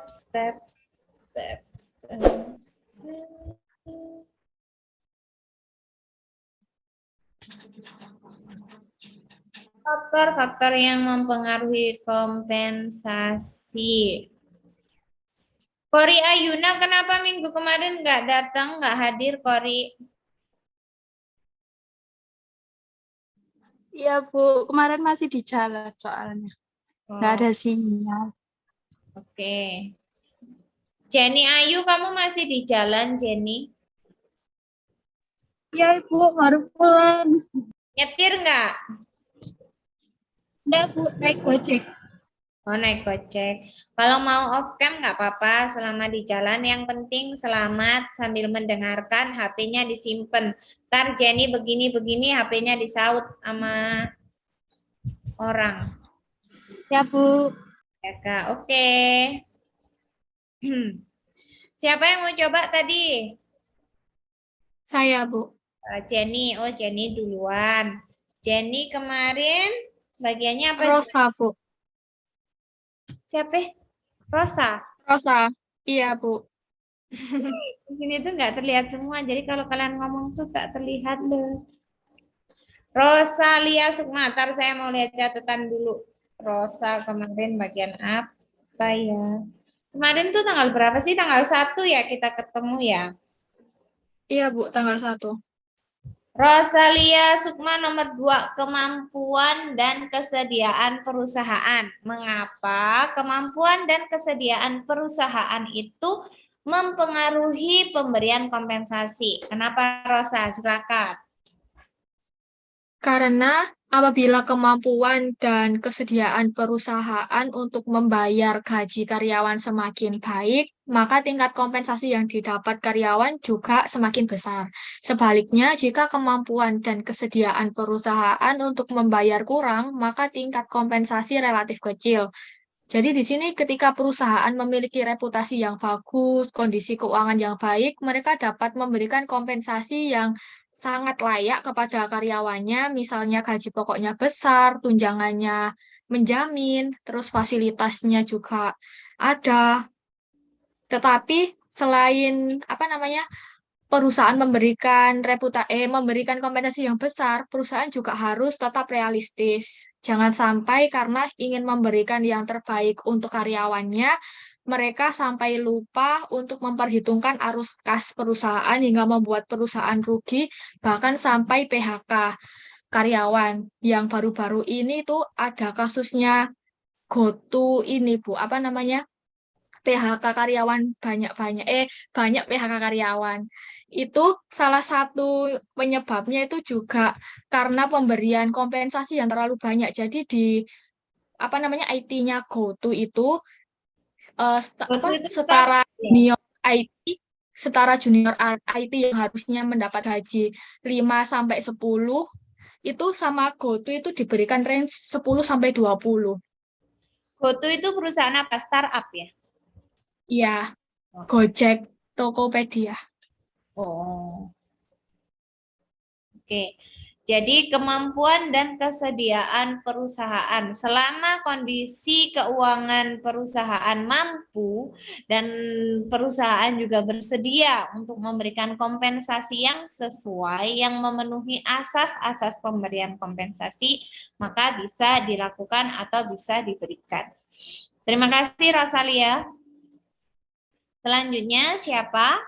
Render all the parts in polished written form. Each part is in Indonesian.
step. Faktor-faktor yang mempengaruhi kompensasi. Kori Ayuna, kenapa minggu kemarin nggak datang, nggak hadir, Kori? Iya, Bu. Kemarin masih di jalan soalnya. Nggak ada sinyal. Oke. Jenny Ayu, kamu masih di jalan, Jenny? Iya, Ibu. Baru pulang. Nyetir nggak? Enggak, Bu. Naik Gojek. Oh, naik gojek. Kalau mau off cam nggak apa-apa selama di jalan. Yang penting selamat sambil mendengarkan, HP-nya disimpan. Ntar Jenny begini-begini, HP-nya disaut sama orang. Ya, Bu. Ya, Kak. Oke. Siapa yang mau coba tadi? Saya, Bu. Jenny. Oh, Jenny duluan. Jenny kemarin bagiannya apa? Rosa, Bu. Siapa? Rosa. Rosa. Iya, Bu. Di sini tuh nggak terlihat semua. Jadi kalau kalian ngomong tuh tak terlihat loh. Rosalia Sukma. Ntar saya mau lihat catatan dulu. Rosa kemarin bagian apa ya? Kemarin tuh tanggal berapa sih? Tanggal 1 ya kita ketemu ya. Iya, Bu. Tanggal 1. Rosalia Sukma nomor 2, kemampuan dan kesediaan perusahaan. Mengapa kemampuan dan kesediaan perusahaan itu mempengaruhi pemberian kompensasi? Kenapa, Rosa? Silakan. Karena apabila kemampuan dan kesediaan perusahaan untuk membayar gaji karyawan semakin baik, maka tingkat kompensasi yang didapat karyawan juga semakin besar. Sebaliknya, jika kemampuan dan kesediaan perusahaan untuk membayar kurang, maka tingkat kompensasi relatif kecil. Jadi di sini ketika perusahaan memiliki reputasi yang bagus, kondisi keuangan yang baik, mereka dapat memberikan kompensasi yang sangat layak kepada karyawannya, misalnya gaji pokoknya besar, tunjangannya menjamin, terus fasilitasnya juga ada. Tetapi selain apa namanya perusahaan memberikan kompensasi yang besar, perusahaan juga harus tetap realistis. Jangan sampai karena ingin memberikan yang terbaik untuk karyawannya, mereka sampai lupa untuk memperhitungkan arus kas perusahaan hingga membuat perusahaan rugi, bahkan sampai PHK karyawan. Yang baru-baru ini tuh ada kasusnya GoTo ini, Bu, apa namanya? PHK karyawan banyak PHK karyawan. Itu salah satu penyebabnya itu juga karena pemberian kompensasi yang terlalu banyak. Jadi di apa namanya IT-nya GoTo itu Waktu itu setara ya. junior IT IT yang harusnya mendapat gaji 5 sampai 10 itu sama GoTo itu diberikan range 10 sampai 20. GoTo itu perusahaan apa? Startup ya? Iya, Gojek, Tokopedia. Oh, oke. Jadi kemampuan dan kesediaan perusahaan. Selama kondisi keuangan perusahaan mampu dan perusahaan juga bersedia untuk memberikan kompensasi yang sesuai, yang memenuhi asas-asas pemberian kompensasi, maka bisa dilakukan atau bisa diberikan. Terima kasih, Rosalia. Selanjutnya siapa?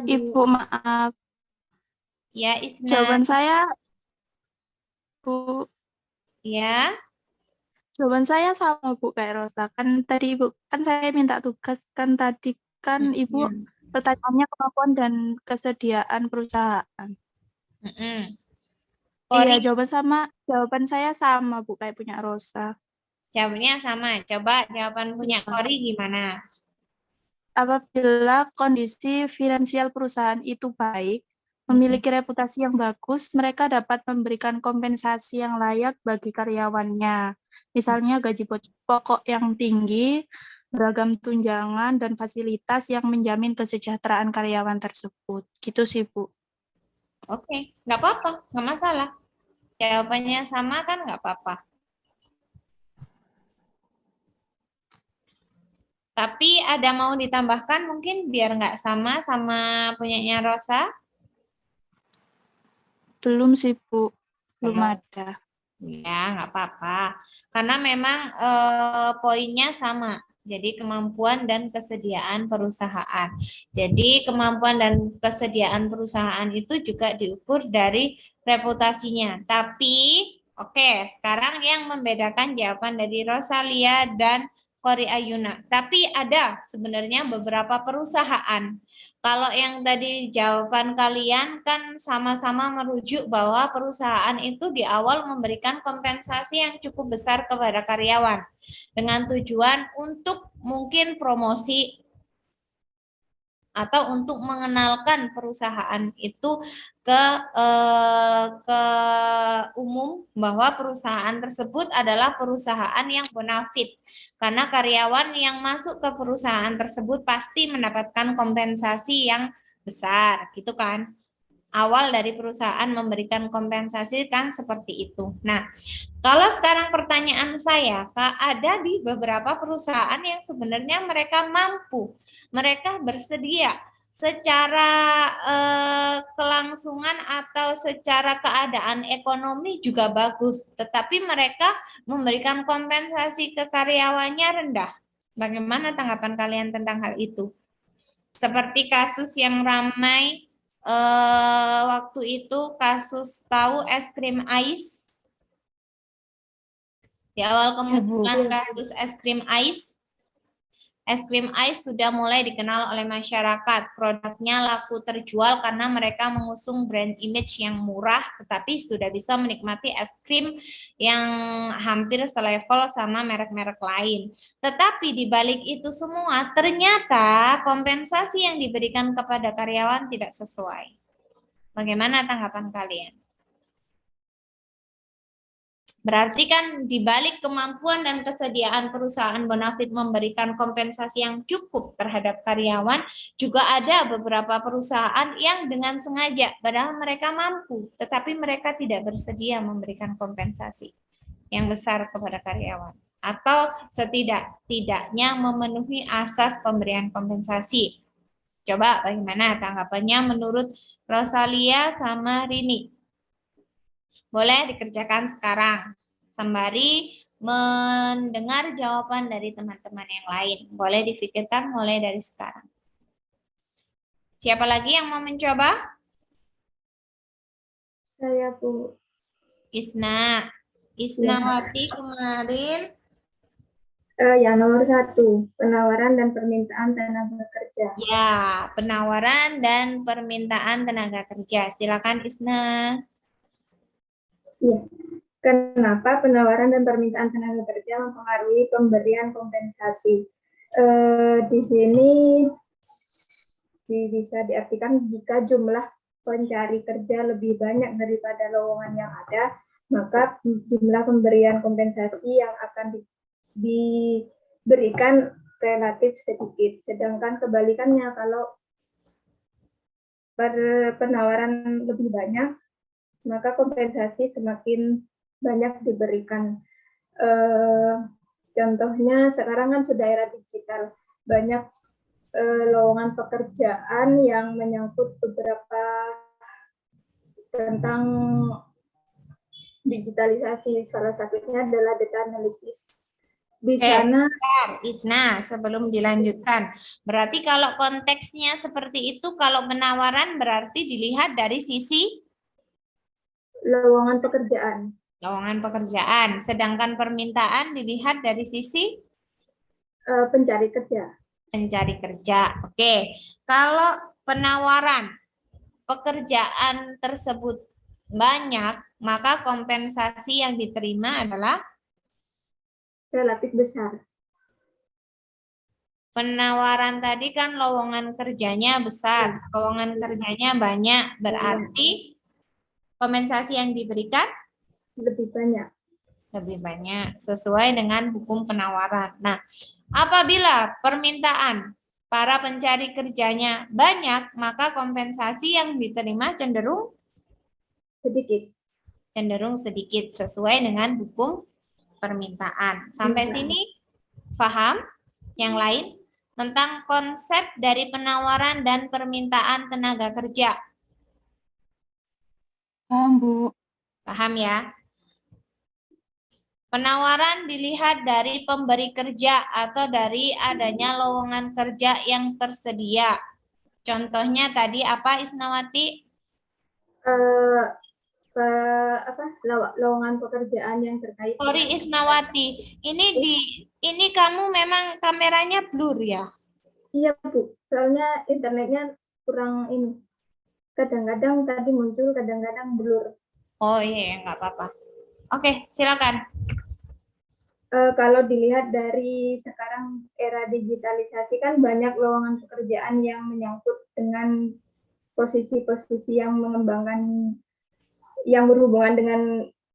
Ibu, maaf. Ya, Isna. Jawaban saya, Bu. Ya. Jawaban saya sama, Bu, kayak Rosa. Kan tadi Ibu, kan saya minta tugas. Kan tadi kan Ibu Mm-mm. pertanyaannya kemampuan dan kesediaan perusahaan. Mm-mm. Iya, Kori, jawaban saya sama, Bu, kayak punya Rosa. jawabnya sama. Coba jawaban punya Iya. Kori gimana? Apabila kondisi finansial perusahaan itu baik, Mm-mm. memiliki reputasi yang bagus, mereka dapat memberikan kompensasi yang layak bagi karyawannya. Misalnya gaji pokok yang tinggi, beragam tunjangan, dan fasilitas yang menjamin kesejahteraan karyawan tersebut. Gitu sih, Bu. Oke, nggak apa-apa, nggak masalah. Jawabannya sama kan nggak apa-apa. Tapi ada mau ditambahkan mungkin biar nggak sama punyanya Rosa? Belum sih, Bu. Belum Belum. ada. Ya, nggak apa-apa. Karena memang poinnya sama. Jadi kemampuan dan kesediaan perusahaan. Jadi kemampuan dan kesediaan perusahaan itu juga diukur dari reputasinya. Tapi, oke, sekarang yang membedakan jawaban dari Rosalia dan Kori Ayuna. Tapi ada sebenarnya beberapa perusahaan. Kalau yang tadi jawaban kalian kan sama-sama merujuk bahwa perusahaan itu di awal memberikan kompensasi yang cukup besar kepada karyawan dengan tujuan untuk mungkin promosi atau untuk mengenalkan perusahaan itu ke umum bahwa perusahaan tersebut adalah perusahaan yang bonafit. Karena karyawan yang masuk ke perusahaan tersebut pasti mendapatkan kompensasi yang besar, gitu kan? Awal dari perusahaan memberikan kompensasi kan seperti itu. Nah, kalau sekarang pertanyaan saya, Kak, ada di beberapa perusahaan yang sebenarnya mereka mampu, mereka bersedia secara kelangsungan atau secara keadaan ekonomi juga bagus, tetapi mereka memberikan kompensasi ke karyawannya rendah. Bagaimana tanggapan kalian tentang hal itu? Seperti kasus yang ramai waktu itu, kasus tahu es krim ais. Di awal kemunculan kasus es krim ais sudah mulai dikenal oleh masyarakat. Produknya laku terjual karena mereka mengusung brand image yang murah, tetapi sudah bisa menikmati es krim yang hampir selevel sama merek-merek lain. Tetapi di balik itu semua, ternyata kompensasi yang diberikan kepada karyawan tidak sesuai. Bagaimana tanggapan kalian? Berarti kan di balik kemampuan dan kesediaan perusahaan bonafit memberikan kompensasi yang cukup terhadap karyawan, juga ada beberapa perusahaan yang dengan sengaja, padahal mereka mampu, tetapi mereka tidak bersedia memberikan kompensasi yang besar kepada karyawan. Atau setidak-tidaknya memenuhi asas pemberian kompensasi. Coba bagaimana tanggapannya menurut Rosalia sama Rini? Boleh dikerjakan sekarang, sembari mendengar jawaban dari teman-teman yang lain. Boleh difikirkan mulai dari sekarang. Siapa lagi yang mau mencoba? Saya, Bu. Isna. Isnawati kemarin. Yang nomor 1, penawaran dan permintaan tenaga kerja. Ya, penawaran dan permintaan tenaga kerja. Silakan Isna. Ya. Kenapa penawaran dan permintaan tenaga kerja mempengaruhi pemberian kompensasi? Di sini bisa diartikan jika jumlah pencari kerja lebih banyak daripada lowongan yang ada, maka jumlah pemberian kompensasi yang akan diberikan relatif sedikit. Sedangkan kebalikannya, kalau penawaran lebih banyak, maka kompensasi semakin banyak diberikan. Contohnya sekarang kan sudah era digital, banyak lowongan pekerjaan yang menyangkut beberapa tentang digitalisasi. Salah satunya adalah data analisis. Di sana, Isna, sebelum dilanjutkan, berarti kalau konteksnya seperti itu, kalau penawaran berarti dilihat dari sisi lowongan pekerjaan. lowongan pekerjaan, sedangkan permintaan dilihat dari sisi Pencari kerja. pencari kerja. Oke, kalau penawaran pekerjaan tersebut banyak, maka kompensasi yang diterima adalah Relatif besar. penawaran tadi kan lowongan kerjanya besar, lowongan kerjanya banyak, berarti kompensasi yang diberikan Lebih banyak. lebih banyak sesuai dengan hukum penawaran. Nah, apabila permintaan para pencari kerjanya banyak, maka kompensasi yang diterima cenderung sedikit sesuai dengan hukum permintaan. Sampai sini paham? Yang lain? tentang konsep dari penawaran dan permintaan tenaga kerja. Paham, Bu. Paham ya? Penawaran dilihat dari pemberi kerja atau dari adanya lowongan kerja yang tersedia. Contohnya tadi apa, Isnawati? Lowongan pekerjaan yang terkait Sorry, dengan Isnawati. Ini kamu memang kameranya blur ya? iya Bu, soalnya internetnya kurang ini. Kadang-kadang tadi muncul, kadang-kadang blur. Oh iya, nggak apa-apa. Oke, silakan. Kalau dilihat dari sekarang era digitalisasi kan banyak lowongan pekerjaan yang menyangkut dengan posisi-posisi yang mengembangkan, yang berhubungan dengan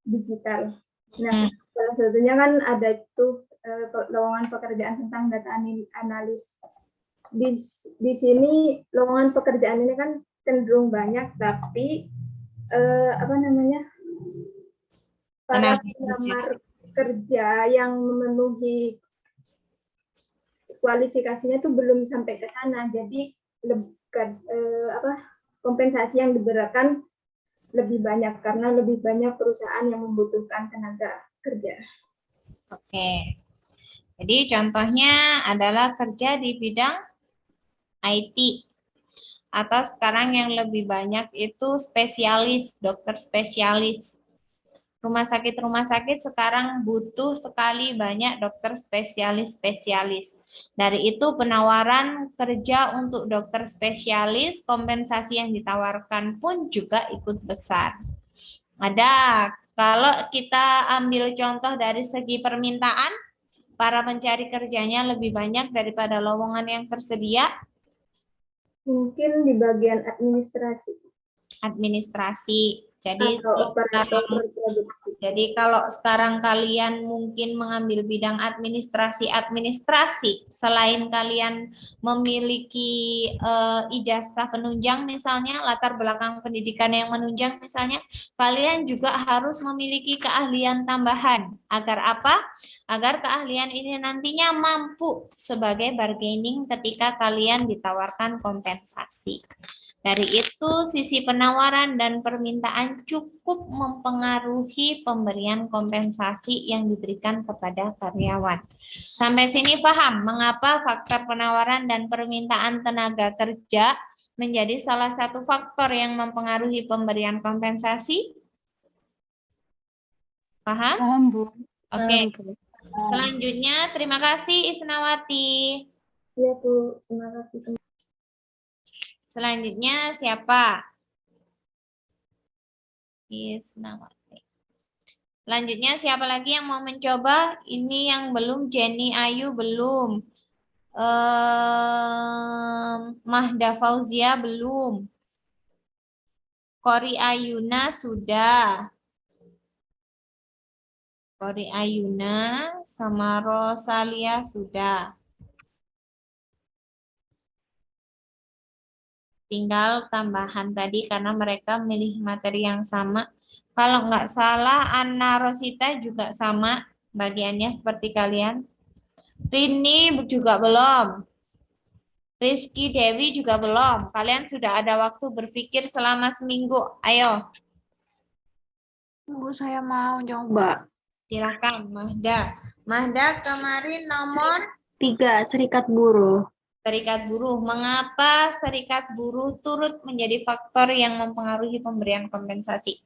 digital. Nah, salah satunya kan ada itu lowongan pekerjaan tentang data analis. Di sini lowongan pekerjaan ini kan cenderung banyak, tapi apa namanya, para Tenaga kerja. pelamar kerja yang memenuhi kualifikasinya tuh belum sampai ke sana. Jadi kompensasi yang diberikan lebih banyak karena lebih banyak perusahaan yang membutuhkan tenaga kerja. Oke. Jadi contohnya adalah kerja di bidang IT. Atau sekarang yang lebih banyak itu spesialis, dokter spesialis. Rumah sakit sekarang butuh sekali banyak dokter spesialis-spesialis. Dari itu penawaran kerja untuk dokter spesialis, kompensasi yang ditawarkan pun juga ikut besar. Ada, kalau kita ambil contoh dari segi permintaan, para pencari kerjanya lebih banyak daripada lowongan yang tersedia. Mungkin di bagian administrasi Jadi atau operator produksi. Jadi kalau sekarang kalian mungkin mengambil bidang administrasi, selain kalian memiliki ijazah penunjang misalnya, latar belakang pendidikan yang menunjang misalnya, kalian juga harus memiliki keahlian tambahan. Agar apa? Agar keahlian ini nantinya mampu sebagai bargaining ketika kalian ditawarkan kompensasi. Dari itu, sisi penawaran dan permintaan cukup mempengaruhi pemberian kompensasi yang diberikan kepada karyawan. Sampai sini paham mengapa faktor penawaran dan permintaan tenaga kerja menjadi salah satu faktor yang mempengaruhi pemberian kompensasi? Paham? Paham, Bu. Oke. Selanjutnya, terima kasih Isnawati. Iya Bu, terima kasih. Selanjutnya siapa? Isnawati. Selanjutnya siapa lagi yang mau mencoba? Ini yang belum, Jenny Ayu belum. Mahda Fauzia belum. Kori Ayuna sudah. Kori Ayuna sama Rosalia sudah. Tinggal tambahan tadi karena mereka milih materi yang sama. Kalau nggak salah, Anna Rosita juga sama bagiannya seperti kalian. Rini juga belum. Rizky Dewi juga belum. Kalian sudah ada waktu berpikir selama seminggu. Ayo. Bu, saya mau coba. Silakan, Mahda. Mahda kemarin nomor 3, serikat buruh. serikat buruh. Mengapa serikat buruh turut menjadi faktor yang mempengaruhi pemberian kompensasi?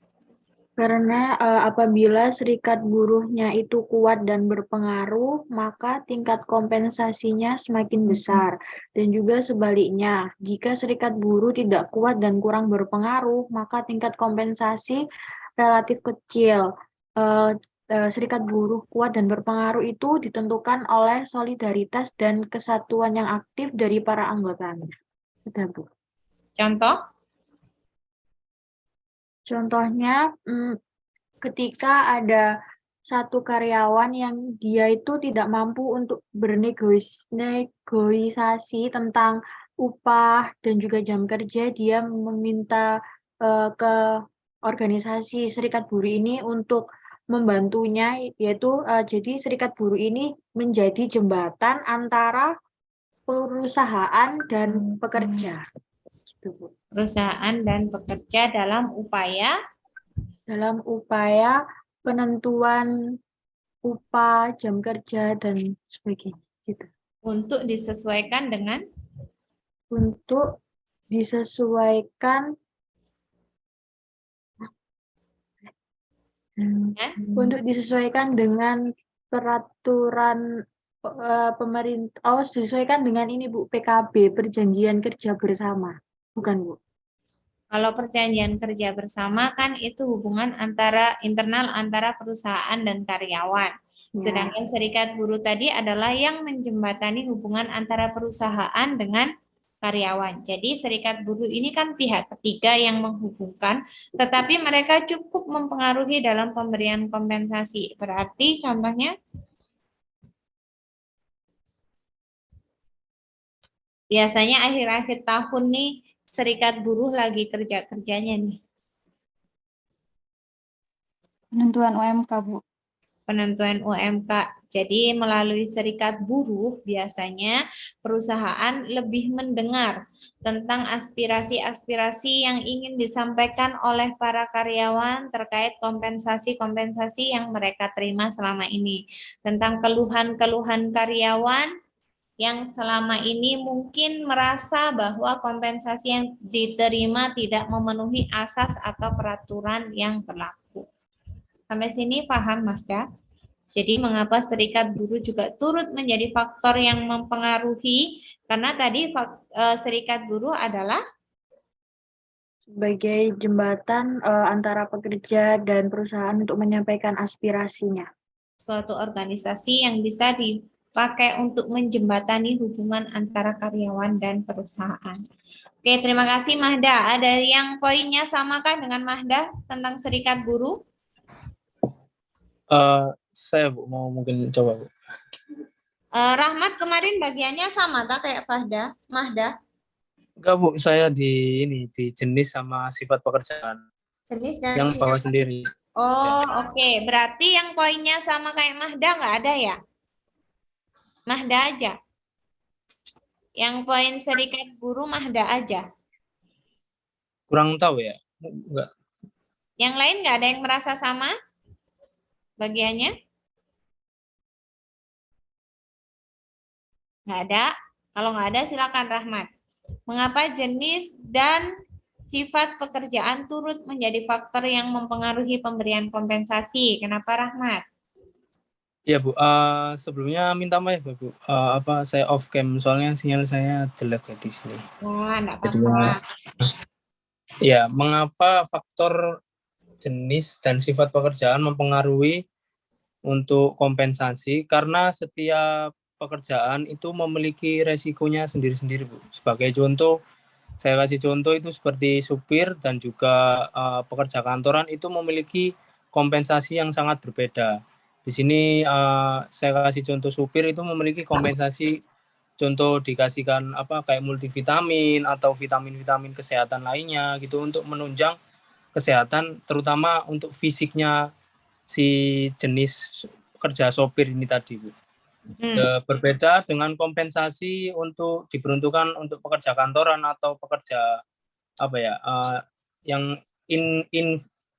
Karena apabila serikat buruhnya itu kuat dan berpengaruh, maka tingkat kompensasinya semakin besar. Dan juga sebaliknya, jika serikat buruh tidak kuat dan kurang berpengaruh, maka tingkat kompensasi relatif kecil. Serikat buruh kuat dan berpengaruh itu ditentukan oleh solidaritas dan kesatuan yang aktif dari para anggotanya. Sudah, Bu. Contoh? Contohnya, ketika ada satu karyawan yang dia itu tidak mampu untuk bernegosiasi tentang upah dan juga jam kerja, dia meminta ke organisasi serikat buruh ini untuk membantunya, yaitu jadi serikat buruh ini menjadi jembatan antara perusahaan dan pekerja. Gitu, Bu. Perusahaan dan pekerja dalam upaya Dalam upaya penentuan upah, jam kerja, dan sebagainya. Gitu. untuk disesuaikan dengan Untuk disesuaikan dengan peraturan pemerintah. Oh, disesuaikan dengan ini, Bu, PKB, perjanjian kerja bersama. Bukan, Bu? kalau perjanjian kerja bersama kan itu hubungan antara internal antara perusahaan dan karyawan. Ya. Sedangkan serikat buruh tadi adalah yang menjembatani hubungan antara perusahaan dengan karyawan. Jadi serikat buruh ini kan pihak ketiga yang menghubungkan, tetapi mereka cukup mempengaruhi dalam pemberian kompensasi. Berarti contohnya biasanya akhir-akhir tahun nih serikat buruh lagi kerja-kerjanya nih. Penentuan UMK, Bu. Penentuan UMK. Jadi melalui serikat buruh biasanya perusahaan lebih mendengar tentang aspirasi-aspirasi yang ingin disampaikan oleh para karyawan terkait kompensasi-kompensasi yang mereka terima selama ini. Tentang keluhan-keluhan karyawan yang selama ini mungkin merasa bahwa kompensasi yang diterima tidak memenuhi asas atau peraturan yang berlaku. Sampai sini paham, Mahda? Jadi mengapa serikat buruh juga turut menjadi faktor yang mempengaruhi, karena tadi serikat buruh adalah Sebagai jembatan antara pekerja dan perusahaan untuk menyampaikan aspirasinya. suatu organisasi yang bisa dipakai untuk menjembatani hubungan antara karyawan dan perusahaan. Oke, terima kasih Mahda. Ada yang poinnya samakah dengan Mahda tentang serikat buruh? Saya Bu mau mungkin coba Bu. Rahmat kemarin bagiannya sama tak kayak Mahda? Enggak Bu, saya di jenis sama sifat pekerjaan Jenis dan yang bawa sendiri. Oh, oke. Berarti yang poinnya sama kayak Mahda nggak ada ya? Mahda aja. Yang poin serikat buruh Mahda aja. Kurang tahu ya. Enggak. Yang lain nggak ada yang merasa sama bagiannya? Nggak ada. Kalau nggak ada silakan Rahmat. Mengapa jenis dan sifat pekerjaan turut menjadi faktor yang mempengaruhi pemberian kompensasi? Kenapa Rahmat? Ya Bu, sebelumnya minta maaf ya Bu. Saya off cam soalnya sinyal saya jelek ya di sini. Wah, nggak Jadinya, apa-apa. ya, mengapa faktor jenis dan sifat pekerjaan mempengaruhi untuk kompensasi? Karena setiap pekerjaan itu memiliki resikonya sendiri-sendiri, Bu. Sebagai contoh, saya kasih contoh itu seperti supir dan juga pekerja kantoran itu memiliki kompensasi yang sangat berbeda. Di sini saya kasih contoh supir itu memiliki kompensasi, contoh dikasihkan kayak multivitamin atau vitamin-vitamin kesehatan lainnya gitu untuk menunjang kesehatan, terutama untuk fisiknya si jenis kerja sopir ini tadi, Bu. Berbeda dengan kompensasi untuk diperuntukkan untuk pekerja kantoran atau pekerja yang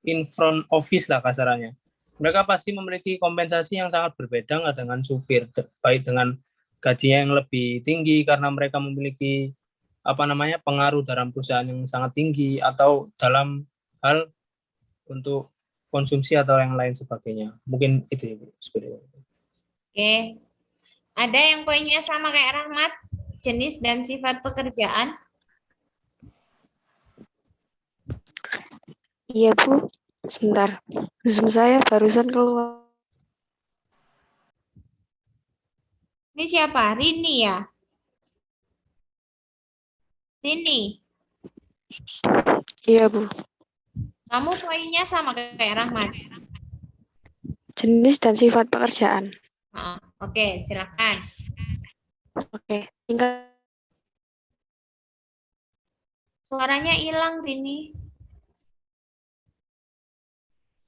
in front office lah kasarannya. Mereka pasti memiliki kompensasi yang sangat berbeda nggak dengan supir, baik dengan gajinya yang lebih tinggi karena mereka memiliki pengaruh dalam perusahaan yang sangat tinggi atau dalam hal untuk konsumsi atau yang lain sebagainya. Mungkin itu ya Bu. Oke. Ada yang poinnya sama kayak Rahmat? Jenis dan sifat pekerjaan? Iya, Bu. Sebentar. Zoom saya barusan keluar. Ini siapa? Rini ya? Rini, Iya, Bu. kamu poinnya sama kayak Rahmat? Jenis dan sifat pekerjaan. Oke, silakan. Oke. Tingkat Suaranya hilang, Rini.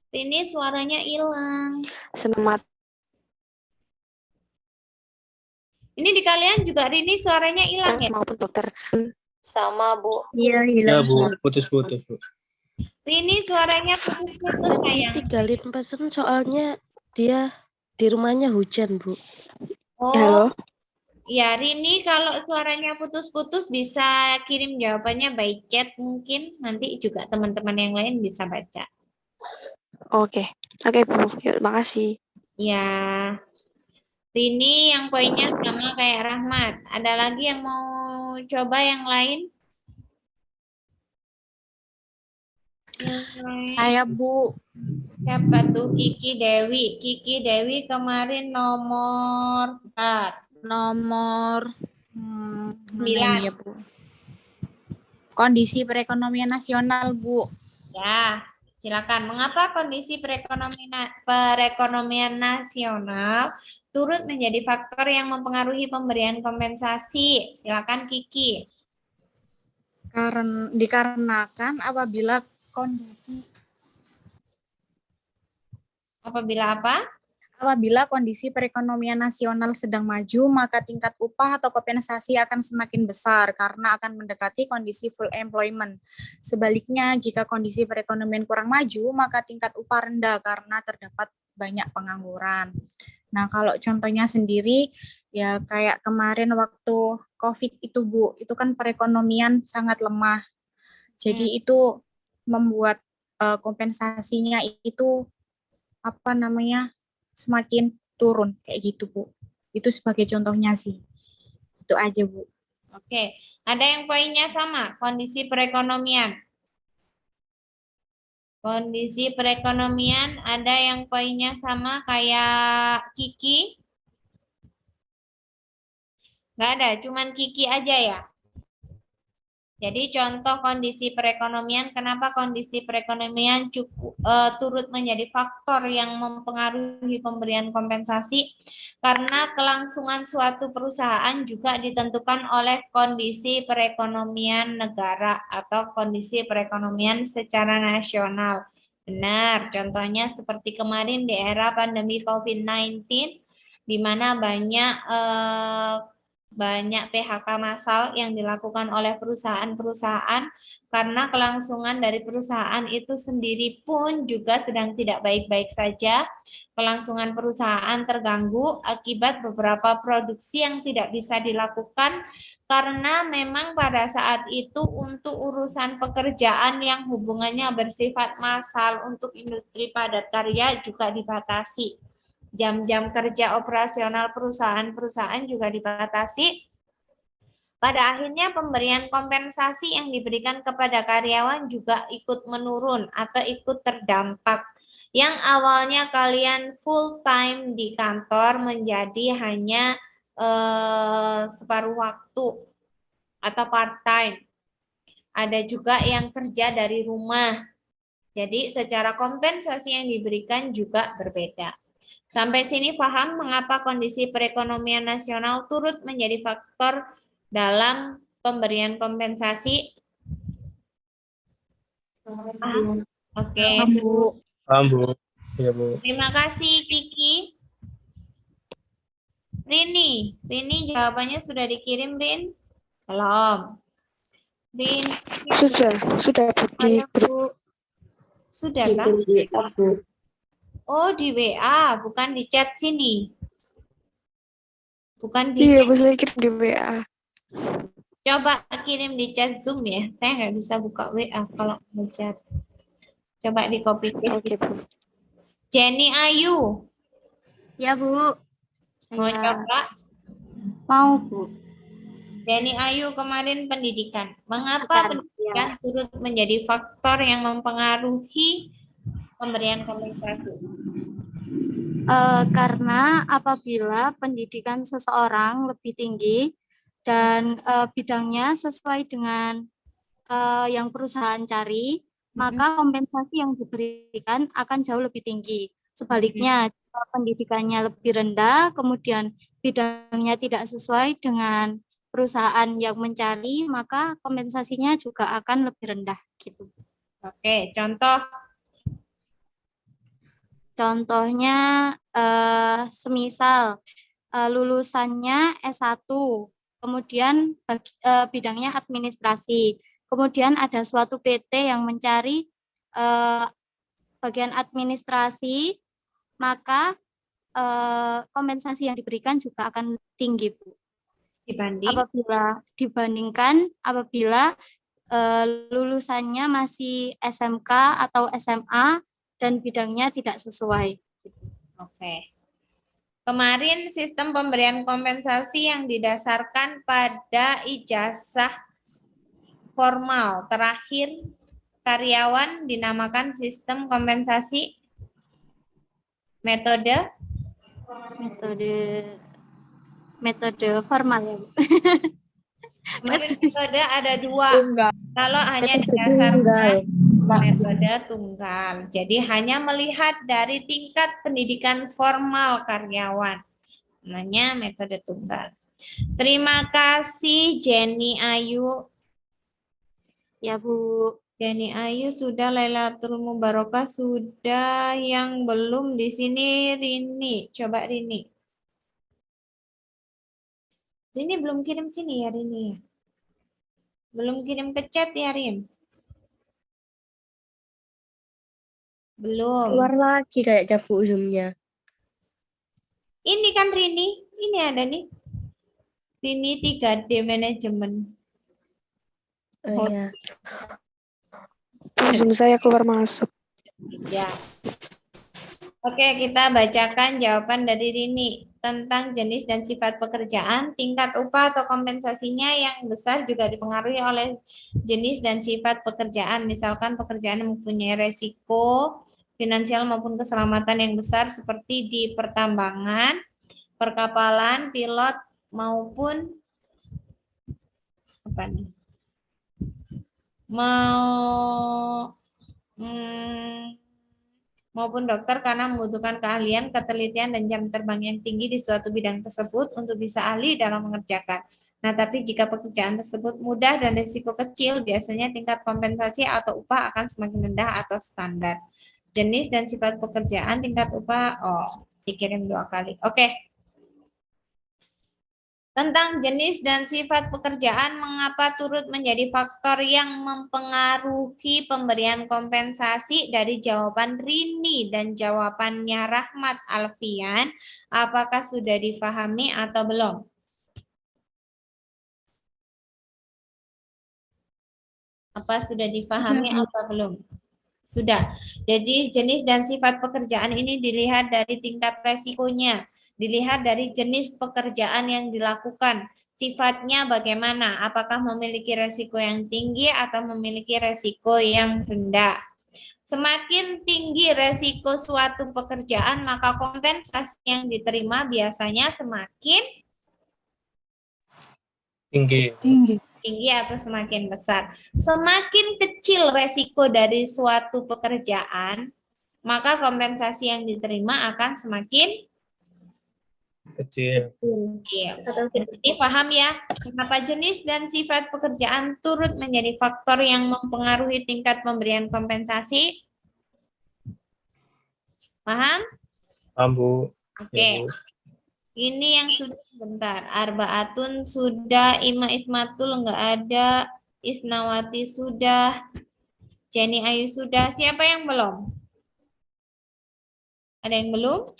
Rini, suaranya hilang. semangat. Ini di kalian juga Rini suaranya hilang ya? maupun dokter. Sama, Bu. Iya, Ya, hilang. Bu. Putus-putus, Bu. Rini suaranya putus-putus Tadi sayang. tinggalin pesan soalnya dia di rumahnya hujan, Bu. Oh, Halo. ya Rini kalau suaranya putus-putus bisa kirim jawabannya by chat mungkin. Nanti juga teman-teman yang lain bisa baca. Oke. Oke, Bu. Yuk, makasih. Ya, Rini yang poinnya sama kayak Rahmat. Ada lagi yang mau coba yang lain? Yang lain? Saya, Bu. Siapa tuh? Kiki Dewi. Kiki Dewi kemarin nomor 4. Nomor Sembilan. ya, Bu. Kondisi perekonomian nasional, Bu. Ya, silakan. Mengapa kondisi perekonomian nasional turut menjadi faktor yang mempengaruhi pemberian kompensasi? Silakan Kiki. Dikarenakan Apabila apa? apabila kondisi perekonomian nasional sedang maju, maka tingkat upah atau kompensasi akan semakin besar karena akan mendekati kondisi full employment. Sebaliknya, jika kondisi perekonomian kurang maju, maka tingkat upah rendah karena terdapat banyak pengangguran. Nah, kalau contohnya sendiri, ya kayak kemarin waktu COVID itu, Bu, itu kan perekonomian sangat lemah. Jadi itu membuat kompensasinya itu semakin turun kayak gitu, Bu. Itu sebagai contohnya sih. Itu aja, Bu. Oke, ada yang poinnya sama, kondisi perekonomian. Kondisi perekonomian ada yang poinnya sama kayak Kiki? Nggak ada, cuman Kiki aja ya. Jadi contoh kondisi perekonomian, kenapa kondisi perekonomian turut menjadi faktor yang mempengaruhi pemberian kompensasi? Karena kelangsungan suatu perusahaan juga ditentukan oleh kondisi perekonomian negara atau kondisi perekonomian secara nasional. Benar, contohnya seperti kemarin di era pandemi COVID-19, di mana banyak PHK massal yang dilakukan oleh perusahaan-perusahaan karena kelangsungan dari perusahaan itu sendiri pun juga sedang tidak baik-baik saja. Kelangsungan perusahaan terganggu akibat beberapa produksi yang tidak bisa dilakukan karena memang pada saat itu untuk urusan pekerjaan yang hubungannya bersifat massal untuk industri padat karya juga dibatasi. Jam-jam kerja operasional perusahaan-perusahaan juga dibatasi. Pada akhirnya pemberian kompensasi yang diberikan kepada karyawan juga ikut menurun atau ikut terdampak. Yang awalnya kalian full time di kantor menjadi hanya separuh waktu atau part time. Ada juga yang kerja dari rumah. Jadi secara kompensasi yang diberikan juga berbeda. Sampai sini paham mengapa kondisi perekonomian nasional turut menjadi faktor dalam pemberian kompensasi? Oke. Paham, Bu. Ya, Bu. Terima kasih Kiki. Rini jawabannya sudah dikirim, Rin? Belum. Rin. Sudah Bu, di grup. Sudah kan? Oh, di WA, bukan di chat sini. Bukan di Iya, chat. Bu, saya kirim di WA. Coba kirim di chat Zoom ya. Saya nggak bisa buka WA kalau mau chat. Coba di copy paste. Oke, Bu. Jenny Ayu, Ya, Bu. mau coba? Mau, Bu. Jenny Ayu kemarin pendidikan. Mengapa pendidikan turut menjadi faktor yang mempengaruhi pemberian kompensasi? Karena apabila pendidikan seseorang lebih tinggi dan bidangnya sesuai dengan yang perusahaan cari, maka kompensasi yang diberikan akan jauh lebih tinggi. Sebaliknya, jika pendidikannya lebih rendah, kemudian bidangnya tidak sesuai dengan perusahaan yang mencari, maka kompensasinya juga akan lebih rendah. Gitu. Oke, contoh. Contohnya, semisal lulusannya S1, kemudian bidangnya administrasi. Kemudian ada suatu PT yang mencari bagian administrasi, maka kompensasi yang diberikan juga akan tinggi, Bu. Dibandingkan apabila lulusannya masih SMK atau SMA dan bidangnya tidak sesuai. Oke. Kemarin sistem pemberian kompensasi yang didasarkan pada ijazah formal. Terakhir, karyawan dinamakan sistem kompensasi metode formal ya, Bu. Kemarin metode ada 2. Tunggal. Kalau hanya didasarkan metode tunggal. Jadi hanya melihat dari tingkat pendidikan formal karyawan. Namanya metode tunggal. Terima kasih Jenny Ayu. Ya, Bu. Jenny Ayu sudah, Lailatul Mubarakah sudah, yang belum di sini Rini. Coba Rini. Rini belum kirim sini ya Rini. Belum kirim ke chat ya Rin. Belum. Keluar lagi kayak cabut Zoom-nya. Ini kan Rini. Ini ada nih. Rini 3D manajemen. Oh iya. Zoom saya keluar masuk. Ya. Oke, kita bacakan jawaban dari Rini tentang jenis dan sifat pekerjaan. Tingkat upah atau kompensasinya yang besar juga dipengaruhi oleh jenis dan sifat pekerjaan. Misalkan pekerjaan yang mempunyai resiko finansial maupun keselamatan yang besar seperti di pertambangan, perkapalan, pilot maupun apa nih? Maupun dokter karena membutuhkan keahlian, ketelitian, dan jam terbang yang tinggi di suatu bidang tersebut untuk bisa ahli dalam mengerjakan. Nah, tapi jika pekerjaan tersebut mudah dan risiko kecil, biasanya tingkat kompensasi atau upah akan semakin rendah atau standar. Jenis dan sifat pekerjaan, tingkat upah, dikirim 2 kali. Oke. Tentang jenis dan sifat pekerjaan, mengapa turut menjadi faktor yang mempengaruhi pemberian kompensasi dari jawaban Rini dan jawabannya Rahmat Alfian, apakah sudah difahami atau belum? Apa sudah difahami atau belum? Sudah. Jadi jenis dan sifat pekerjaan ini dilihat dari tingkat resikonya. Dilihat dari jenis pekerjaan yang dilakukan. Sifatnya bagaimana? Apakah memiliki resiko yang tinggi atau memiliki resiko yang rendah? Semakin tinggi resiko suatu pekerjaan, maka kompensasi yang diterima biasanya semakin tinggi atau semakin besar. Semakin kecil resiko dari suatu pekerjaan, maka kompensasi yang diterima akan semakin Kecil. Jadi paham ya, kenapa jenis dan sifat pekerjaan turut menjadi faktor yang mempengaruhi tingkat pemberian kompensasi? Paham? Paham, Bu. Oke. Ya, Bu. Ini yang sudah bentar. Arbaatun sudah, Ima Ismatul enggak ada, Isnawati sudah, Jenny Ayu sudah. Siapa yang belum? Ada yang belum?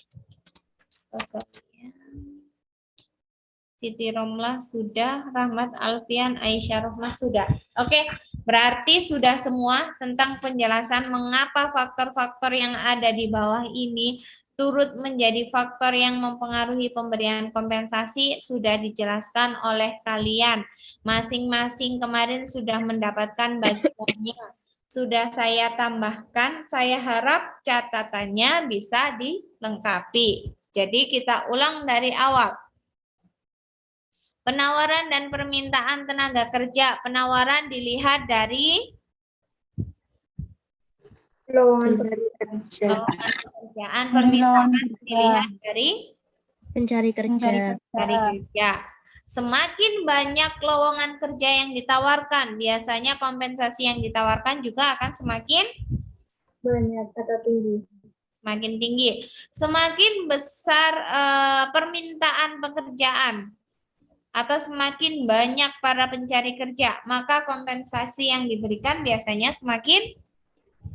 Siti Romlah sudah, Rahmat Alfian, Aisyah Rohmah sudah. Oke, berarti sudah semua tentang penjelasan mengapa faktor-faktor yang ada di bawah ini turut menjadi faktor yang mempengaruhi pemberian kompensasi sudah dijelaskan oleh kalian. Masing-masing kemarin sudah mendapatkan bagiannya. Sudah saya tambahkan, saya harap catatannya bisa dilengkapi. Jadi kita ulang dari awal. Penawaran dan permintaan tenaga kerja. Penawaran dilihat dari lowongan pekerjaan. Permintaan dilihat dari Pencari kerja. mencari kerja. Semakin banyak lowongan kerja yang ditawarkan, biasanya kompensasi yang ditawarkan juga akan semakin banyak atau tinggi. Semakin tinggi. Semakin besar permintaan pekerjaan atau semakin banyak para pencari kerja, maka kompensasi yang diberikan biasanya semakin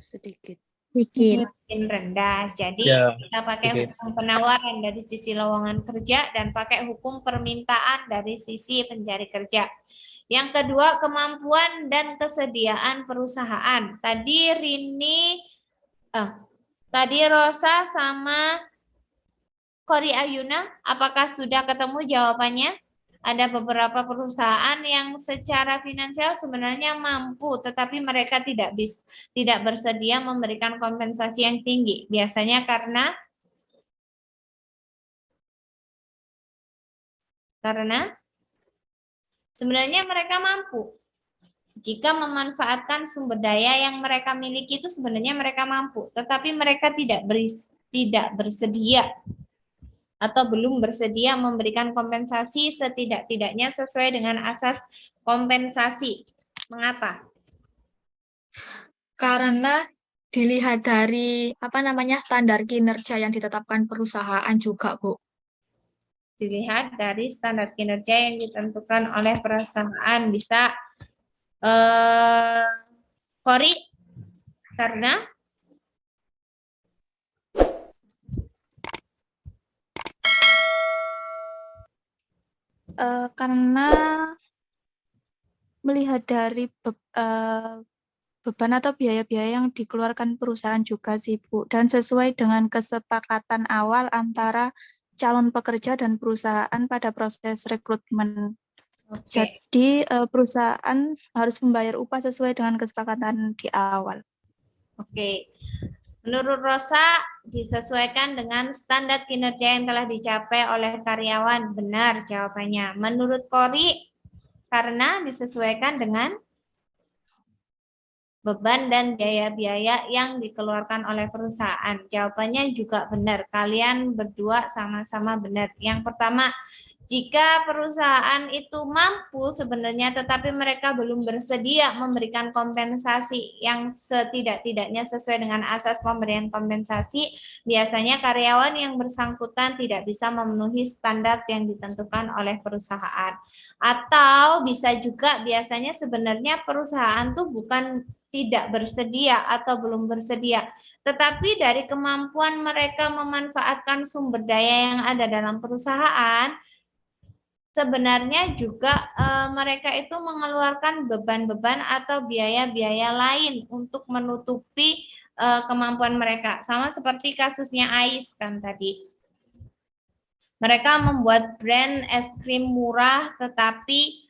Sedikit. semakin rendah. Jadi Ya, kita pakai sedikit. hukum penawaran dari sisi lowongan kerja dan pakai hukum permintaan dari sisi pencari kerja. Yang kedua, kemampuan dan kesediaan perusahaan. Tadi Rosa sama Kori Ayuna, apakah sudah ketemu jawabannya? Ada beberapa perusahaan yang secara finansial sebenarnya mampu, tetapi mereka tidak bersedia memberikan kompensasi yang tinggi. Biasanya karena sebenarnya mereka mampu. Jika memanfaatkan sumber daya yang mereka miliki itu sebenarnya mereka mampu, tetapi mereka tidak bersedia atau belum bersedia memberikan kompensasi setidak-tidaknya sesuai dengan asas kompensasi. Mengapa? Karena dilihat dari standar kinerja yang ditetapkan perusahaan juga, Bu. Dilihat dari standar kinerja yang ditentukan oleh perusahaan. Bisa Kori? Karena Karena melihat dari beban atau biaya-biaya yang dikeluarkan perusahaan juga sih, Bu, dan sesuai dengan kesepakatan awal antara calon pekerja dan perusahaan pada proses rekrutmen. Oke. Jadi perusahaan harus membayar upah sesuai dengan kesepakatan di awal. Oke. Menurut Rosa, disesuaikan dengan standar kinerja yang telah dicapai oleh karyawan. Benar jawabannya. Menurut Kori, karena disesuaikan dengan beban dan biaya-biaya yang dikeluarkan oleh perusahaan. Jawabannya juga benar. Kalian berdua sama-sama benar. Yang pertama, jika perusahaan itu mampu sebenarnya tetapi mereka belum bersedia memberikan kompensasi yang setidak-tidaknya sesuai dengan asas pemberian kompensasi, biasanya karyawan yang bersangkutan tidak bisa memenuhi standar yang ditentukan oleh perusahaan. Atau bisa juga biasanya sebenarnya perusahaan tuh bukan tidak bersedia atau belum bersedia, tetapi dari kemampuan mereka memanfaatkan sumber daya yang ada dalam perusahaan, sebenarnya juga mereka itu mengeluarkan beban-beban atau biaya-biaya lain untuk menutupi kemampuan mereka. Sama seperti kasusnya Ais kan tadi. Mereka membuat brand es krim murah tetapi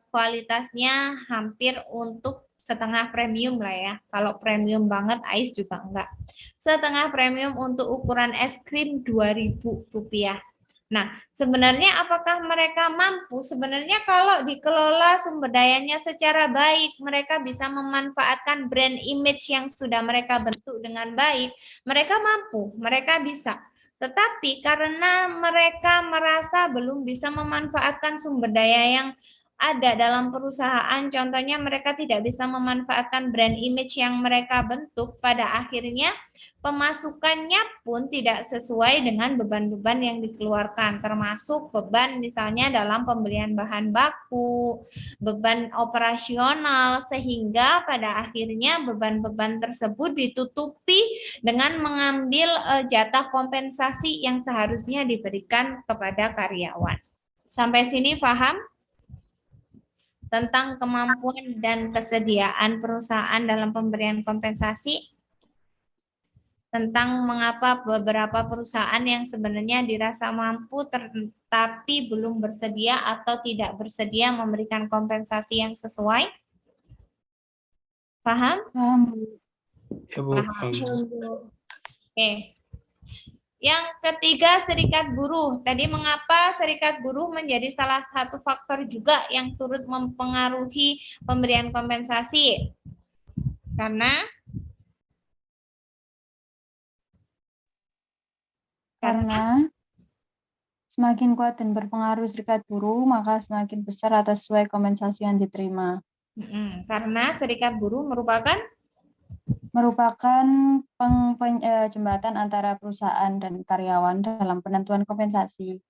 kualitasnya hampir untuk setengah premium lah ya. Kalau premium banget Ais juga enggak. Setengah premium untuk ukuran es krim Rp2.000. Nah, sebenarnya apakah mereka mampu? Sebenarnya kalau dikelola sumber dayanya secara baik, mereka bisa memanfaatkan brand image yang sudah mereka bentuk dengan baik, mereka mampu, mereka bisa. Tetapi karena mereka merasa belum bisa memanfaatkan sumber daya yang ada dalam perusahaan, contohnya mereka tidak bisa memanfaatkan brand image yang mereka bentuk, pada akhirnya pemasukannya pun tidak sesuai dengan beban-beban yang dikeluarkan, termasuk beban misalnya dalam pembelian bahan baku, beban operasional, sehingga pada akhirnya beban-beban tersebut ditutupi dengan mengambil jatah kompensasi yang seharusnya diberikan kepada karyawan. Sampai sini paham? Tentang kemampuan dan kesediaan perusahaan dalam pemberian kompensasi, tentang mengapa beberapa perusahaan yang sebenarnya dirasa mampu tetapi belum bersedia atau tidak bersedia memberikan kompensasi yang sesuai. Paham? Paham, Bu. Ya, Bu. Paham. Oke. Yang ketiga, serikat buruh. Tadi mengapa serikat buruh menjadi salah satu faktor juga yang turut mempengaruhi pemberian kompensasi? Karena semakin kuat dan berpengaruh serikat buruh, maka semakin besar atas sesuai kompensasi yang diterima. Karena serikat buruh merupakan merupakan jembatan antara perusahaan dan karyawan dalam penentuan kompensasi.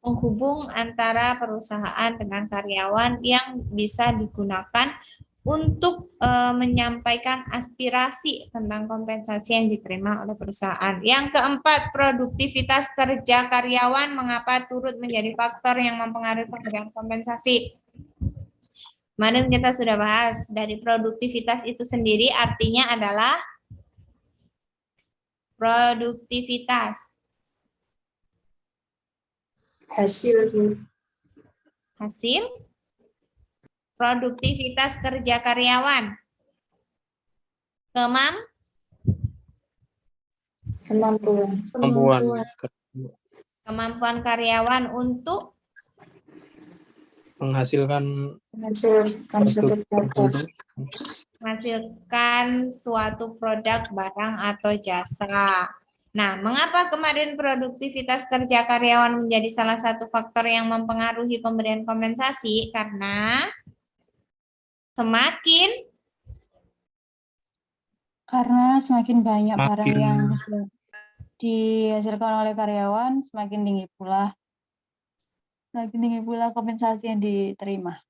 Penghubung antara perusahaan dengan karyawan yang bisa digunakan untuk menyampaikan aspirasi tentang kompensasi yang diterima oleh perusahaan. Yang keempat, produktivitas kerja karyawan mengapa turut menjadi faktor yang mempengaruhi pemberian kompensasi. Kemarin kita sudah bahas, dari produktivitas itu sendiri artinya adalah produktivitas. Hasil. Hasil produktivitas kerja karyawan. Kemampuan karyawan untuk menghasilkan menghasilkan suatu produk, barang, atau jasa. Nah, mengapa kemarin produktivitas kerja karyawan menjadi salah satu faktor yang mempengaruhi pemberian kompensasi? Karena semakin banyak barang yang dihasilkan oleh karyawan, semakin tinggi pula kompensasi yang diterima.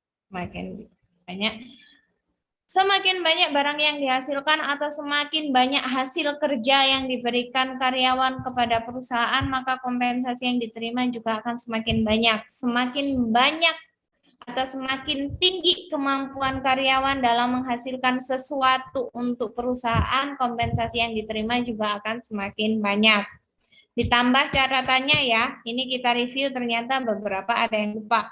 Semakin banyak barang yang dihasilkan atau semakin banyak hasil kerja yang diberikan karyawan kepada perusahaan, maka kompensasi yang diterima juga akan semakin banyak. Semakin banyak atau semakin tinggi kemampuan karyawan dalam menghasilkan sesuatu untuk perusahaan, kompensasi yang diterima juga akan semakin banyak. Ditambah catatannya ya, ini kita review ternyata beberapa ada yang lupa.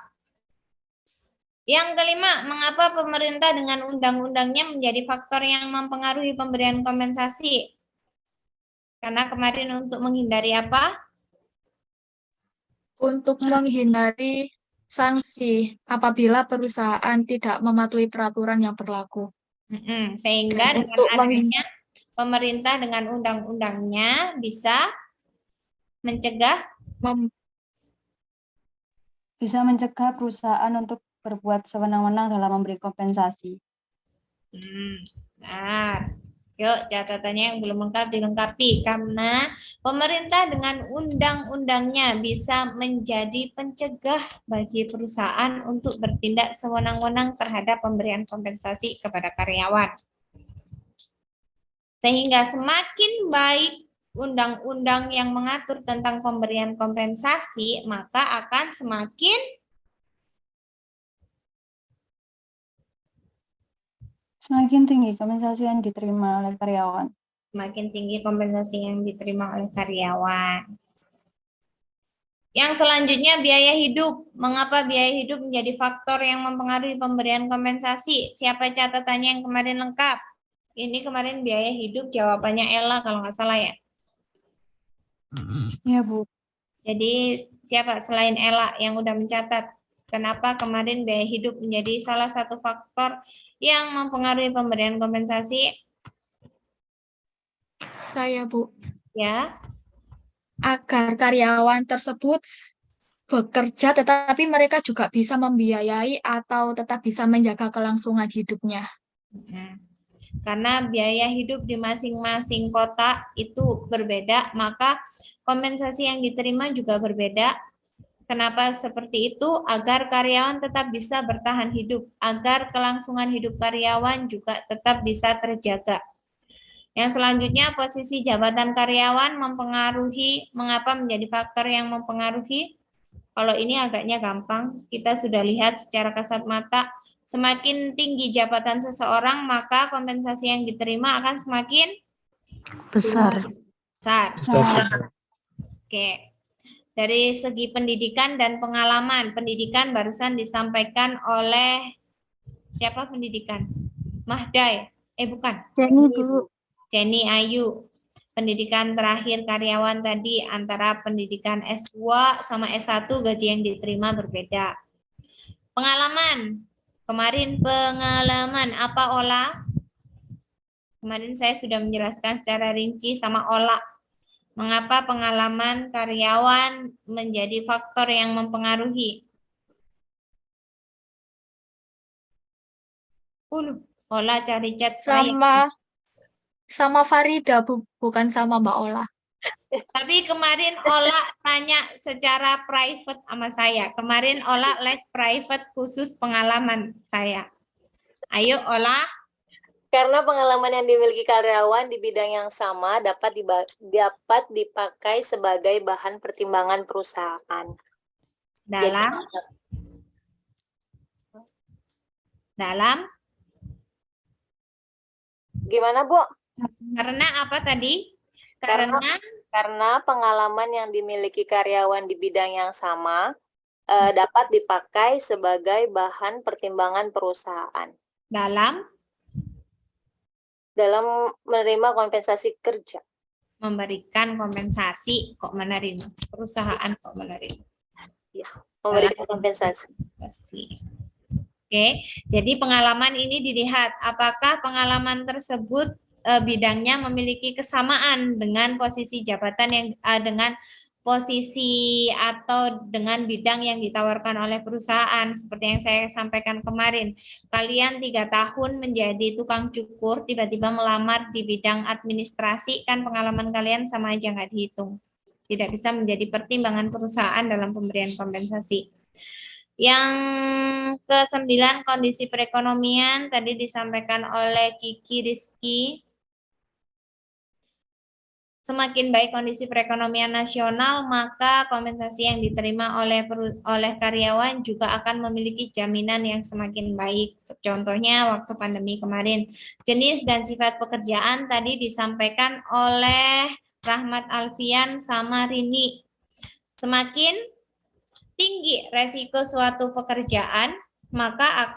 Yang kelima, mengapa pemerintah dengan undang-undangnya menjadi faktor yang mempengaruhi pemberian kompensasi? Karena kemarin untuk menghindari apa? Untuk menghindari sanksi apabila perusahaan tidak mematuhi peraturan yang berlaku. Sehingga dengan adanya pemerintah dengan undang-undangnya bisa mencegah perusahaan untuk berbuat sewenang-wenang dalam memberi kompensasi. Benar. Yuk, catatannya yang belum lengkap dilengkapi. Karena pemerintah dengan undang-undangnya bisa menjadi pencegah bagi perusahaan untuk bertindak sewenang-wenang terhadap pemberian kompensasi kepada karyawan. Sehingga semakin baik undang-undang yang mengatur tentang pemberian kompensasi, maka akan semakin tinggi kompensasi yang diterima oleh karyawan. Semakin tinggi kompensasi yang diterima oleh karyawan. Yang selanjutnya biaya hidup. Mengapa biaya hidup menjadi faktor yang mempengaruhi pemberian kompensasi? Siapa catatannya yang kemarin lengkap? Ini kemarin biaya hidup jawabannya Ella kalau nggak salah ya. Iya, Bu. Jadi siapa selain Ella yang udah mencatat? Kenapa kemarin biaya hidup menjadi salah satu faktor yang mempengaruhi pemberian kompensasi? Saya, Bu. Ya. Agar karyawan tersebut bekerja tetapi mereka juga bisa membiayai atau tetap bisa menjaga kelangsungan hidupnya. Karena biaya hidup di masing-masing kota itu berbeda, maka kompensasi yang diterima juga berbeda. Kenapa seperti itu? Agar karyawan tetap bisa bertahan hidup, agar kelangsungan hidup karyawan juga tetap bisa terjaga. Yang selanjutnya, posisi jabatan karyawan mempengaruhi, mengapa menjadi faktor yang mempengaruhi? Kalau ini agaknya gampang, kita sudah lihat secara kasat mata, semakin tinggi jabatan seseorang, maka kompensasi yang diterima akan semakin Besar. Oke. Dari segi pendidikan dan pengalaman, pendidikan barusan disampaikan oleh siapa pendidikan? Mahday. Bukan. Jenny Ayu. Pendidikan terakhir karyawan tadi antara pendidikan S2 sama S1 gaji yang diterima berbeda. Pengalaman. Kemarin pengalaman apa Ola? Kemarin saya sudah menjelaskan secara rinci sama Ola. Mengapa pengalaman karyawan menjadi faktor yang mempengaruhi? Ola cari chat saya. Sama Farida, bukan sama Mbak Ola. Tapi kemarin Ola tanya secara private sama saya. Kemarin Ola les private khusus pengalaman saya. Ayo Ola. Karena pengalaman yang dimiliki karyawan di bidang yang sama dapat dipakai sebagai bahan pertimbangan perusahaan. Dalam Gimana, Bu? Karena apa tadi? Karena pengalaman yang dimiliki karyawan di bidang yang sama dapat dipakai sebagai bahan pertimbangan perusahaan. Dalam menerima kompensasi kerja. Memberikan kompensasi kok menerima. Perusahaan kok menerima. Ya, memberikan kompensasi. Oke, jadi pengalaman ini dilihat apakah pengalaman tersebut bidangnya memiliki kesamaan dengan posisi jabatan yang dengan posisi atau dengan bidang yang ditawarkan oleh perusahaan. Seperti yang saya sampaikan kemarin, kalian 3 tahun menjadi tukang cukur, tiba-tiba melamar di bidang administrasi, kan pengalaman kalian sama aja nggak dihitung. Tidak bisa menjadi pertimbangan perusahaan dalam pemberian kompensasi. Yang ke-9, kondisi perekonomian, tadi disampaikan oleh Kiki Rizky. Semakin baik kondisi perekonomian nasional, maka kompensasi yang diterima oleh karyawan juga akan memiliki jaminan yang semakin baik. Contohnya waktu pandemi kemarin. Jenis dan sifat pekerjaan tadi disampaikan oleh Rahmat Alfian sama Rini. Semakin tinggi resiko suatu pekerjaan, maka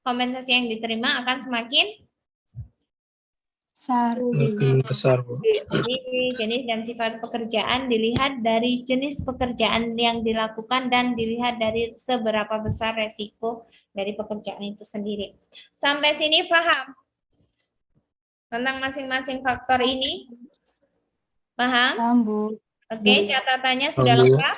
kompensasi yang diterima akan semakin besar, Bu. Jadi jenis dan sifat pekerjaan dilihat dari jenis pekerjaan yang dilakukan dan dilihat dari seberapa besar resiko dari pekerjaan itu sendiri. Sampai sini paham tentang masing-masing faktor ini? Paham? Paham, Bu. Oke, catatannya sudah lengkap?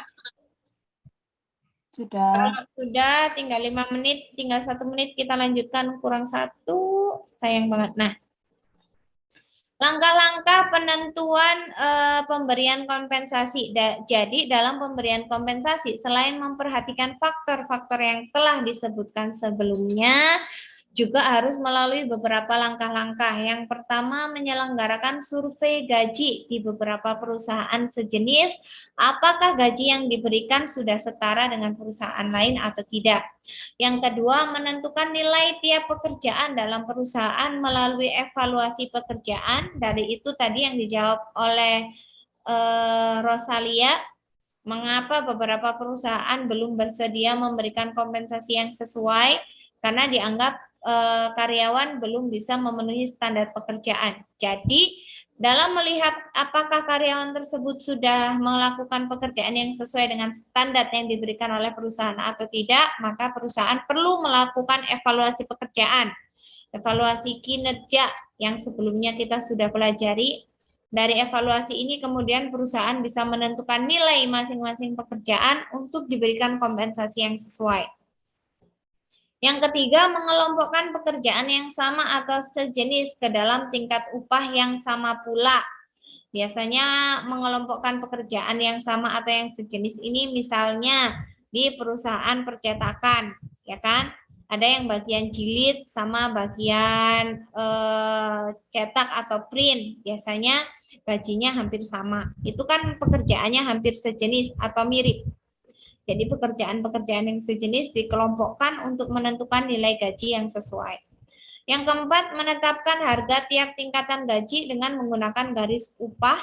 Sudah. Kalau sudah, tinggal 5 menit, tinggal 1 menit kita lanjutkan, kurang 1, sayang banget. Nah, langkah-langkah penentuan pemberian kompensasi. Jadi dalam pemberian kompensasi, selain memperhatikan faktor-faktor yang telah disebutkan sebelumnya, juga harus melalui beberapa langkah-langkah. Yang pertama, menyelenggarakan survei gaji di beberapa perusahaan sejenis. Apakah gaji yang diberikan sudah setara dengan perusahaan lain atau tidak? Yang kedua, menentukan nilai tiap pekerjaan dalam perusahaan melalui evaluasi pekerjaan. Dari itu tadi yang dijawab oleh Rosalia, mengapa beberapa perusahaan belum bersedia memberikan kompensasi yang sesuai, karena dianggap karyawan belum bisa memenuhi standar pekerjaan. Jadi, dalam melihat apakah karyawan tersebut sudah melakukan pekerjaan yang sesuai dengan standar yang diberikan oleh perusahaan atau tidak, maka perusahaan perlu melakukan evaluasi pekerjaan, evaluasi kinerja yang sebelumnya kita sudah pelajari. Dari evaluasi ini kemudian perusahaan bisa menentukan nilai masing-masing pekerjaan untuk diberikan kompensasi yang sesuai. Yang ketiga, mengelompokkan pekerjaan yang sama atau sejenis ke dalam tingkat upah yang sama pula. Biasanya mengelompokkan pekerjaan yang sama atau yang sejenis ini misalnya di perusahaan percetakan, ya kan? Ada yang bagian jilid sama bagian cetak atau print. Biasanya gajinya hampir sama. Itu kan pekerjaannya hampir sejenis atau mirip. Jadi pekerjaan-pekerjaan yang sejenis dikelompokkan untuk menentukan nilai gaji yang sesuai. Yang keempat, menetapkan harga tiap tingkatan gaji dengan menggunakan garis upah.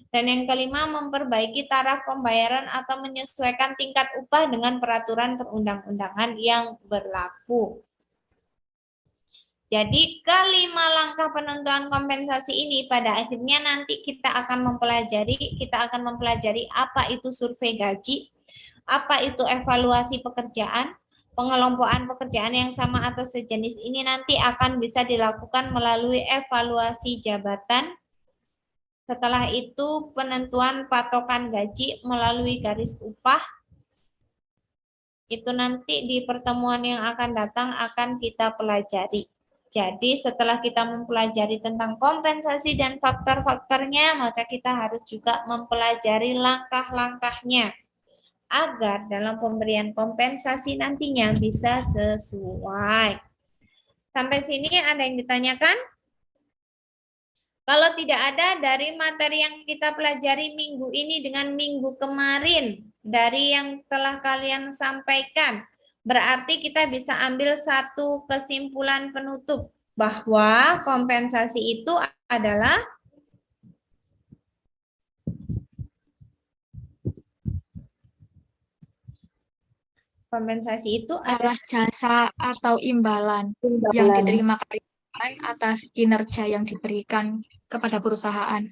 Dan yang kelima, memperbaiki taraf pembayaran atau menyesuaikan tingkat upah dengan peraturan perundang-undangan yang berlaku. Jadi kelima langkah penentuan kompensasi ini pada akhirnya nanti kita akan mempelajari apa itu survei gaji, apa itu evaluasi pekerjaan, pengelompokan pekerjaan yang sama atau sejenis ini nanti akan bisa dilakukan melalui evaluasi jabatan. Setelah itu penentuan patokan gaji melalui garis upah. Itu nanti di pertemuan yang akan datang akan kita pelajari. Jadi setelah kita mempelajari tentang kompensasi dan faktor-faktornya, maka kita harus juga mempelajari langkah-langkahnya agar dalam pemberian kompensasi nantinya bisa sesuai. Sampai sini ada yang ditanyakan? Kalau tidak ada dari materi yang kita pelajari minggu ini dengan minggu kemarin, dari yang telah kalian sampaikan, berarti kita bisa ambil satu kesimpulan penutup bahwa kompensasi itu adalah atas jasa atau imbalan yang diterima karyawan atas kinerja yang diberikan kepada perusahaan.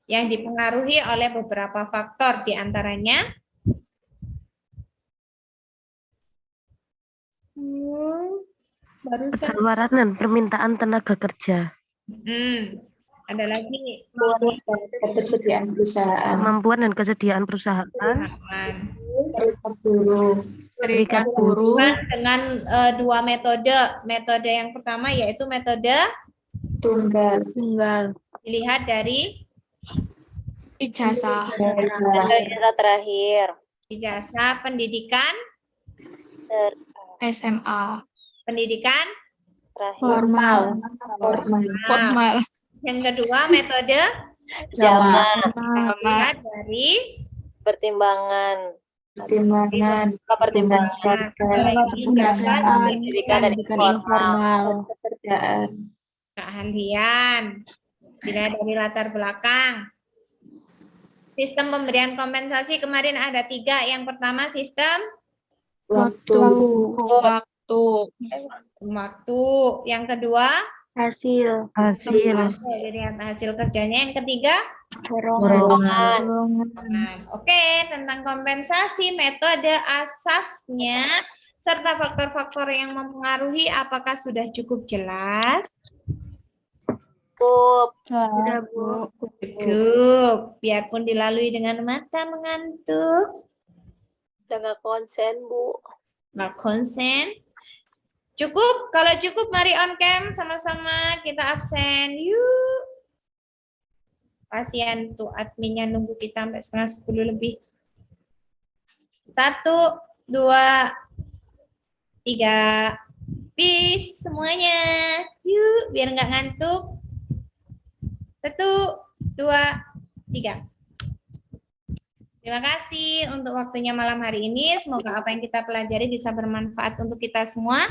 Yang dipengaruhi oleh beberapa faktor, diantaranya barusan Tawaran dan permintaan tenaga kerja. ada lagi Ketersediaan perusahaan. Kemampuan dan kesediaan perusahaan. Serikat buruh dengan dua metode. Metode yang pertama yaitu metode Tunggal. dilihat dari ijazah. Ijazah terakhir. ijazah pendidikan, SMA. pendidikan Terakhir. Formal. Yang kedua metode Zaman. dilihat dari Pertimbangan. Pertimbangan. Pendidikan dan informal. Pekerjaan. keahlian, dilihat dari latar belakang. Sistem pemberian kompensasi kemarin ada 3. Yang pertama sistem Waktu. waktu. Yang kedua Hasil. dilihat hasil kerjanya. Yang ketiga Dorongan. Oke, tentang kompensasi, metode asasnya serta faktor-faktor yang mempengaruhi apakah sudah cukup jelas? Cukup. Biarpun dilalui dengan mata mengantuk. Udah nggak konsen, Bu. Nggak konsen. Cukup. Kalau cukup, mari on cam sama-sama kita absen. Yuk. Pasien tuh adminnya nunggu kita sampai 9:30 lebih. 1, 2, 3. Peace semuanya. Yuk, biar nggak ngantuk. 1, 2, 3. Terima kasih untuk waktunya malam hari ini. Semoga apa yang kita pelajari bisa bermanfaat untuk kita semua.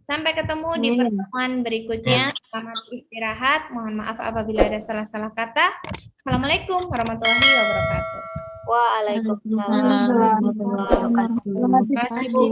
Sampai ketemu di pertemuan berikutnya. Selamat istirahat. Mohon maaf apabila ada salah-salah kata. Assalamualaikum warahmatullahi wabarakatuh. Waalaikumsalam. Terima kasih, Bu.